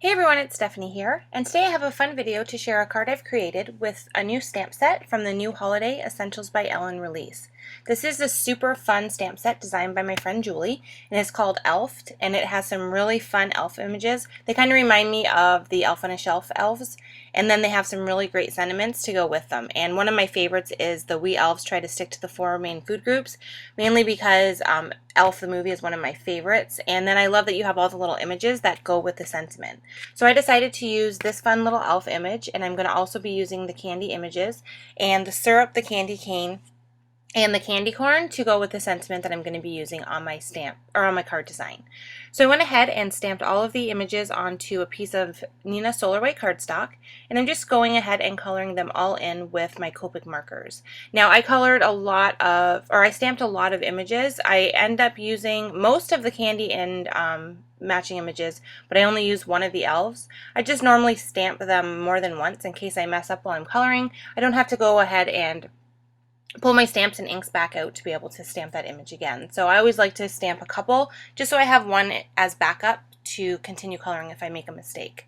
Hey everyone, it's Stephanie here, and today I have a fun video to share a card I've created with a new stamp set from the new Holiday Essentials by Ellen release. This is a super fun stamp set designed by my friend Julie, and it's called Elfed, and it has some really fun elf images. They kind of remind me of the Elf on a Shelf elves, and then they have some really great sentiments to go with them. And one of my favorites is the wee elves try to stick to the four main food groups, mainly because Elf the movie is one of my favorites, and then I love that you have all the little images that go with the sentiment. So I decided to use this fun little elf image, and I'm going to also be using the candy images and the syrup, the candy cane, and the candy corn to go with the sentiment that I'm going to be using on my stamp or on my card design. So I went ahead and stamped all of the images onto a piece of Nina Solar White cardstock, and I'm just going ahead and coloring them all in with my Copic markers. Now I stamped a lot of images. I end up using most of the candy and matching images, but I only use one of the elves. I just normally stamp them more than once in case I mess up while I'm coloring. I don't have to go ahead and pull my stamps and inks back out to be able to stamp that image again. So I always like to stamp a couple just so I have one as backup to continue coloring if I make a mistake.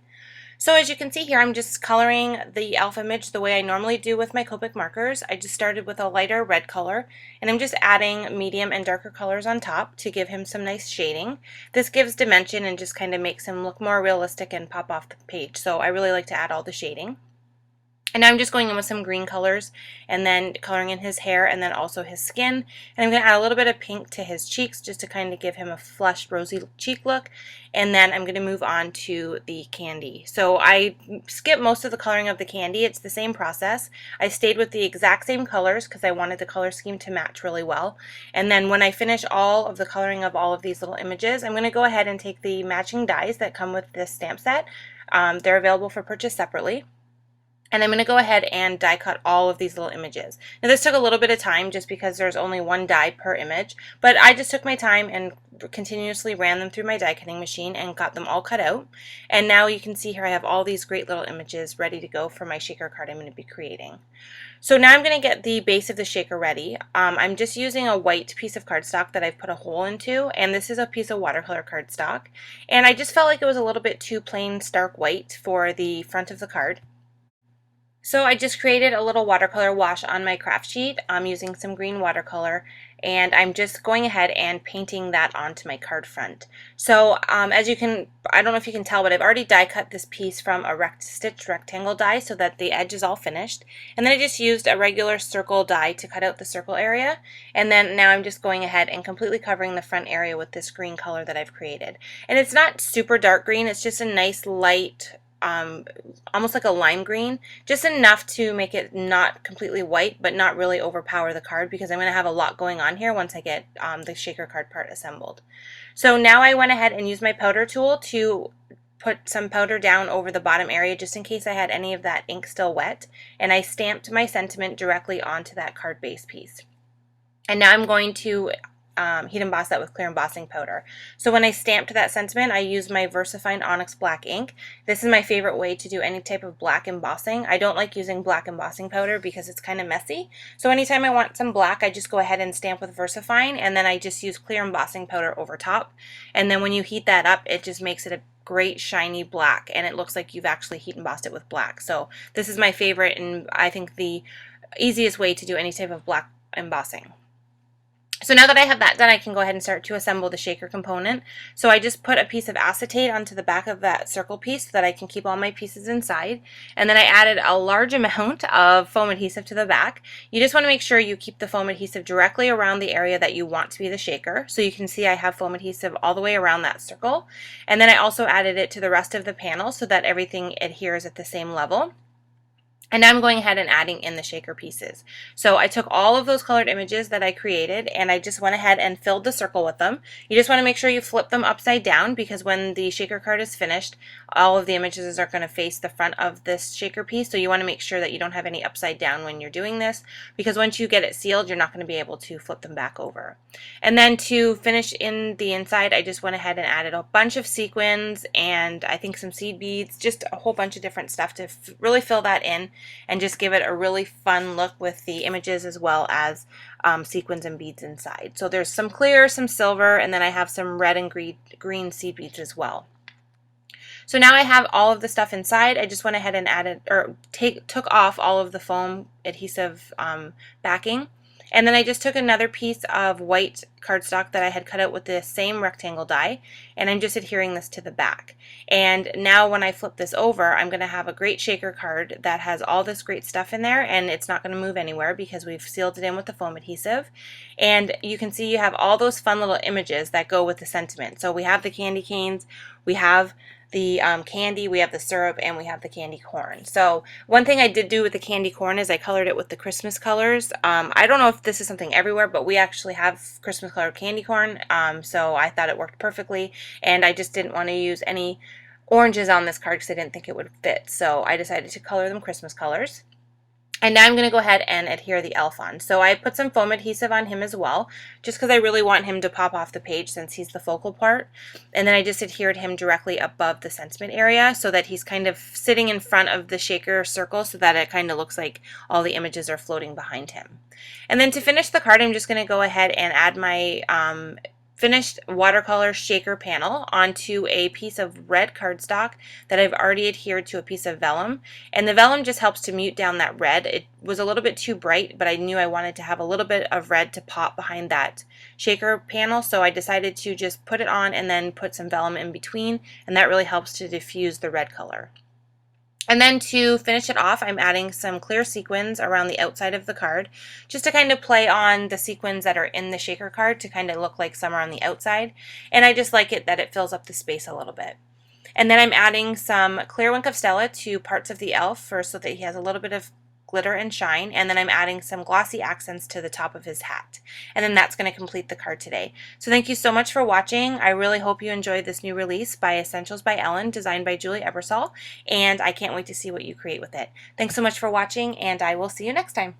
So as you can see here, I'm just coloring the elf image the way I normally do with my Copic markers. I just started with a lighter red color, and I'm just adding medium and darker colors on top to give him some nice shading. This gives dimension and just kind of makes him look more realistic and pop off the page, so I really like to add all the shading. And now I'm just going in with some green colors and then coloring in his hair and then also his skin. And I'm going to add a little bit of pink to his cheeks just to kind of give him a flushed, rosy cheek look. And then I'm going to move on to the candy. So I skipped most of the coloring of the candy. It's the same process. I stayed with the exact same colors because I wanted the color scheme to match really well. And then when I finish all of the coloring of all of these little images, I'm going to go ahead and take the matching dies that come with this stamp set. They're available for purchase separately. And I'm going to go ahead and die cut all of these little images. Now this took a little bit of time just because there's only one die per image, but I just took my time and continuously ran them through my die cutting machine and got them all cut out. And now you can see here I have all these great little images ready to go for my shaker card I'm going to be creating. So now I'm going to get the base of the shaker ready. I'm just using a white piece of cardstock that I've put a hole into, and this is a piece of watercolor cardstock. And I just felt like it was a little bit too plain stark white for the front of the card. So I just created a little watercolor wash on my craft sheet. I'm using some green watercolor, and I'm just going ahead and painting that onto my card front. So as you can, I don't know if you can tell, but I've already die cut this piece from a stitch rectangle die so that the edge is all finished. And then I just used a regular circle die to cut out the circle area. And then now I'm just going ahead and completely covering the front area with this green color that I've created. And it's not super dark green, it's just a nice light, almost like a lime green, just enough to make it not completely white but not really overpower the card, because I'm going to have a lot going on here once I get the shaker card part assembled. So now I went ahead and used my powder tool to put some powder down over the bottom area just in case I had any of that ink still wet, and I stamped my sentiment directly onto that card base piece. And now I'm going to heat emboss that with clear embossing powder. So when I stamped that sentiment, I used my VersaFine Onyx Black ink. This is my favorite way to do any type of black embossing. I don't like using black embossing powder because it's kind of messy. So anytime I want some black, I just go ahead and stamp with VersaFine, and then I just use clear embossing powder over top. And then when you heat that up, it just makes it a great shiny black, and it looks like you've actually heat embossed it with black. So this is my favorite, and I think the easiest way to do any type of black embossing. So now that I have that done, I can go ahead and start to assemble the shaker component. So I just put a piece of acetate onto the back of that circle piece so that I can keep all my pieces inside. And then I added a large amount of foam adhesive to the back. You just want to make sure you keep the foam adhesive directly around the area that you want to be the shaker. So you can see I have foam adhesive all the way around that circle. And then I also added it to the rest of the panel so that everything adheres at the same level. And now I'm going ahead and adding in the shaker pieces. So I took all of those colored images that I created, and I just went ahead and filled the circle with them. You just want to make sure you flip them upside down, because when the shaker card is finished, all of the images are going to face the front of this shaker piece. So you want to make sure that you don't have any upside down when you're doing this, because once you get it sealed, you're not going to be able to flip them back over. And then to finish in the inside, I just went ahead and added a bunch of sequins and I think some seed beads, just a whole bunch of different stuff to really fill that in and just give it a really fun look with the images as well as sequins and beads inside. So there's some clear, some silver, and then I have some red and green seed beads as well. So now I have all of the stuff inside. I just went ahead and added or took off all of the foam adhesive backing. And then I just took another piece of white cardstock that I had cut out with the same rectangle die, and I'm just adhering this to the back. And now when I flip this over, I'm going to have a great shaker card that has all this great stuff in there, and it's not going to move anywhere because we've sealed it in with the foam adhesive. And you can see you have all those fun little images that go with the sentiment. So we have the candy canes, we have the candy, we have the syrup, and we have the candy corn. So one thing I did do with the candy corn is I colored it with the Christmas colors. I don't know if this is something everywhere, but we actually have Christmas colored candy corn, so I thought it worked perfectly, and I just didn't want to use any oranges on this card because I didn't think it would fit, so I decided to color them Christmas colors. And now I'm going to go ahead and adhere the elf on. So I put some foam adhesive on him as well, just because I really want him to pop off the page since he's the focal part. And then I just adhered him directly above the sentiment area so that he's kind of sitting in front of the shaker circle so that it kind of looks like all the images are floating behind him. And then to finish the card, I'm just going to go ahead and add my finished watercolor shaker panel onto a piece of red cardstock that I've already adhered to a piece of vellum, and the vellum just helps to mute down that red. It was a little bit too bright, but I knew I wanted to have a little bit of red to pop behind that shaker panel, so I decided to just put it on and then put some vellum in between, and that really helps to diffuse the red color. And then to finish it off, I'm adding some clear sequins around the outside of the card, just to kind of play on the sequins that are in the shaker card to kind of look like some are on the outside. And I just like it that it fills up the space a little bit. And then I'm adding some clear Wink of Stella to parts of the elf so that he has a little bit of glitter and shine, and then I'm adding some glossy accents to the top of his hat. And then that's going to complete the card today. So thank you so much for watching. I really hope you enjoyed this new release by Essentials by Ellen, designed by Julie Ebersol, and I can't wait to see what you create with it. Thanks so much for watching, and I will see you next time.